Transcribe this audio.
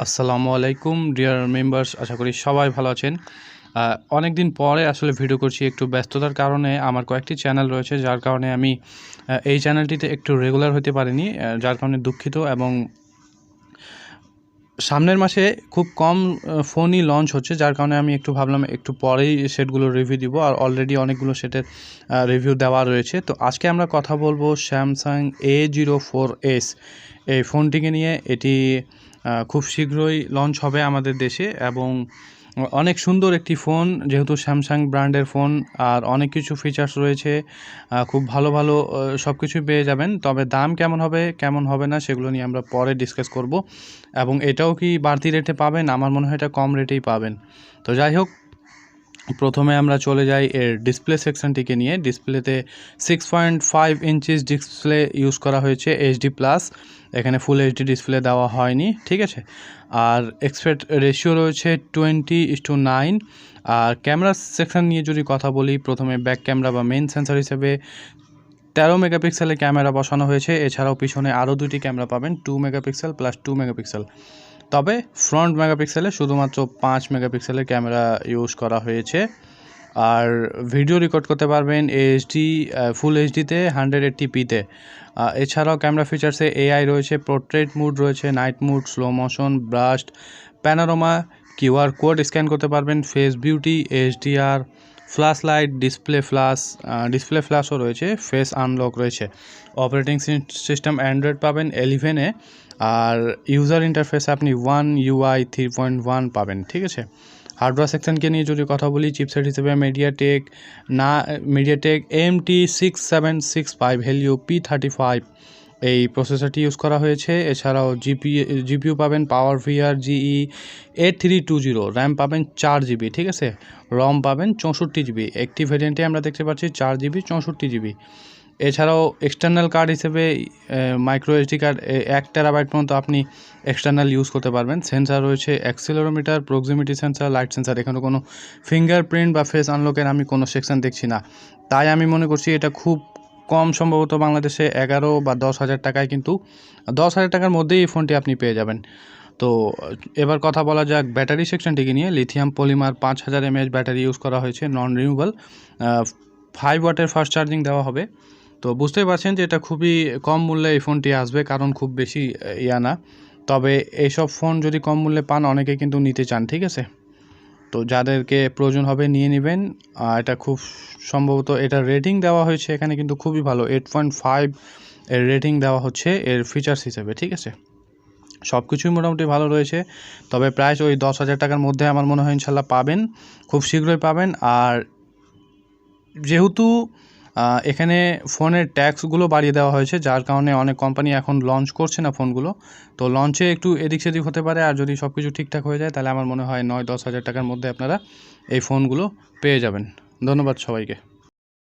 আসসালামু আলাইকুম deer members, আশা করি সবাই ভালো আছেন। অনেক দিন পরে আসলে ভিডিও করছি, একটু ব্যস্ততার কারণে আমার কয়েকটি চ্যানেল রয়েছে, যার কারণে আমি এই চ্যানেলটিতে একটু রেগুলার হতে পারিনি, যার কারণে দুঃখিত। এবং সামনের মাসে খুব কম ফোনই লঞ্চ হচ্ছে, যার কারণে আমি একটু ভাবলাম একটু পরেই সেটগুলো রিভিউ দিব, আর অলরেডি অনেকগুলো সেটের রিভিউ দেওয়া রয়েছে। তো আজকে আমরা কথা বলবো স্যামসাং A04s এই ফোনটিকে নিয়ে। এটি খুব শীঘ্রই লঞ্চ হবে আমাদের দেশে এবং অনেক সুন্দর একটি ফোন, যেহেতু স্যামসাং ব্র্যান্ডের ফোন আর অনেক কিছু ফিচার্স রয়েছে, খুব ভালো ভালো সব কিছুই পেয়ে যাবেন। তবে দাম কেমন হবে না সেগুলো নিয়ে আমরা পরে ডিসকাস করব। এবং এটাও কি বাড়তি রেটে পাবেন? আমার মনে হয় এটা কম রেটেই পাবেন। তো যাই হোক, প্রথমে আমরা চলে যাই এর ডিসপ্লে সেকশনটিকে নিয়ে। ডিসপ্লেতে 6.5 ইঞ্চিস ডিসপ্লে ইউজ করা হয়েছে, এইচডি প্লাস। এখানে ফুল এইচডি ডিসপ্লে দেওয়া হয়নি, ঠিক আছে। আর এক্সপেক্ট রেশিও রয়েছে 20:9। আর ক্যামেরা সেকশন নিয়ে যদি কথা বলি, প্রথমে ব্যাক ক্যামেরা বা মেইন সেন্সর হিসেবে 13 মেগাপিক্সেলের ক্যামেরা বসানো হয়েছে। এছাড়াও পিছনে আরও দুটি ক্যামেরা পাবেন, 2 মেগাপিক্সেল প্লাস 2 মেগাপিক্সেল। তবে ফ্রন্ট মেগাপিক্সেলে শুধুমাত্র 5 মেগাপিক্সেলের ক্যামেরা ইউজ করা হয়েছে। আর ভিডিও রেকর্ড করতে পারবেন এইচডি, ফুল এইচডিতে 180pতে। এছাড়াও ক্যামেরা ফিচার্সে এআই রয়েছে, পোর্ট্রেট মুড রয়েছে, night mode, slow motion, burst, panorama, QR code scan করতে পারবেন, face beauty, HDR, flash light, display ফ্ল্যাশও রয়েছে, ফেস আনলক রয়েছে। অপারেটিং সিস্টেম অ্যান্ড্রয়েড পাবেন 11-এ। আর ইউজার ইন্টারফেস আপনি One UI 3.1 পাবেন, ঠিক আছে। হার্ডওয়্যার সেকশনকে নিয়ে যদি কথা বলি, চিপসেট হিসেবে মিডিয়াটেক MT6765 হেলিও P35 এই প্রসেসরটি ইউজ করা হয়েছে। এছাড়াও জিপিইউ পাবেন পাওয়ার ভিআর GE A320, র্যাম পাবেন 4GB, ঠিক আছে। রম পাবেন 64GB। একটি ভেরিয়েন্টে আমরা দেখতে পাচ্ছি 4GB 64GB। এছাড়াও এক্সটার্নাল কার্ড হিসেবে মাইক্রো এসডি কার্ড 1 টেরাবাইট পর্যন্ত আপনি এক্সটার্নাল ইউজ করতে পারবেন। সেন্সার রয়েছে অ্যাক্সিলোরোমিটার, প্রক্সিমিটি সেন্সার, লাইট সেন্সার। এখানে কোনো ফিঙ্গারপ্রিন্ট বা ফেস আনলকের আমি কোনো সেকশন দেখছি না, তাই আমি মনে করছি এটা খুব কম, সম্ভবত বাংলাদেশে 11 বা 10,000 টাকায়, কিন্তু 10,000 টাকার মধ্যেই এই ফোনটি আপনি পেয়ে যাবেন। তো এবার কথা বলা যাক ব্যাটারি সেকশনটিকে নিয়ে। Lithium polymer 5000 mAh battery use করা হয়েছে, নন রিনিউয়েবল। 5 ওয়াটের ফাস্ট চার্জিং দেওয়া হবে। তো বুঝতেই পারছেন যে এটা খুবই কম মূল্যে এই ফোনটি আসবে, কারণ খুব বেশি না। তবে এইসব ফোন যদি কম মূল্যে পান, অনেকে কিন্তু নিতে চান, ঠিক আছে। তো যাদেরকে প্রয়োজন হবে নিয়ে নেবেন। এটা খুব সম্ভবত, এটা রেটিং দেওয়া হয়েছে এখানে কিন্তু খুবই ভালো, 8.5 এর রেটিং দেওয়া হচ্ছে এর ফিচার্স হিসেবে, ঠিক আছে। সব কিছুই মোটামুটি ভালো রয়েছে। তবে প্রাইস ওই 10,000 টাকার মধ্যে আমার মনে হয় ইনশাল্লাহ পাবেন, খুব শীঘ্রই পাবেন। আর যেহেতু এখানে ফোনের ট্যাক্সগুলো বাড়িয়ে দেওয়া হয়েছে, যার কারণে অনেক কোম্পানি এখন লঞ্চ করছে না ফোনগুলো। তো লঞ্চে একটু এদিক সেদিক হতে পারে, আর যদি সব কিছু ঠিকঠাক হয়ে যায় তাহলে আমার মনে হয় 9-10 হাজার টাকার মধ্যে আপনারা এই ফোনগুলো পেয়ে যাবেন। ধন্যবাদ সবাইকে।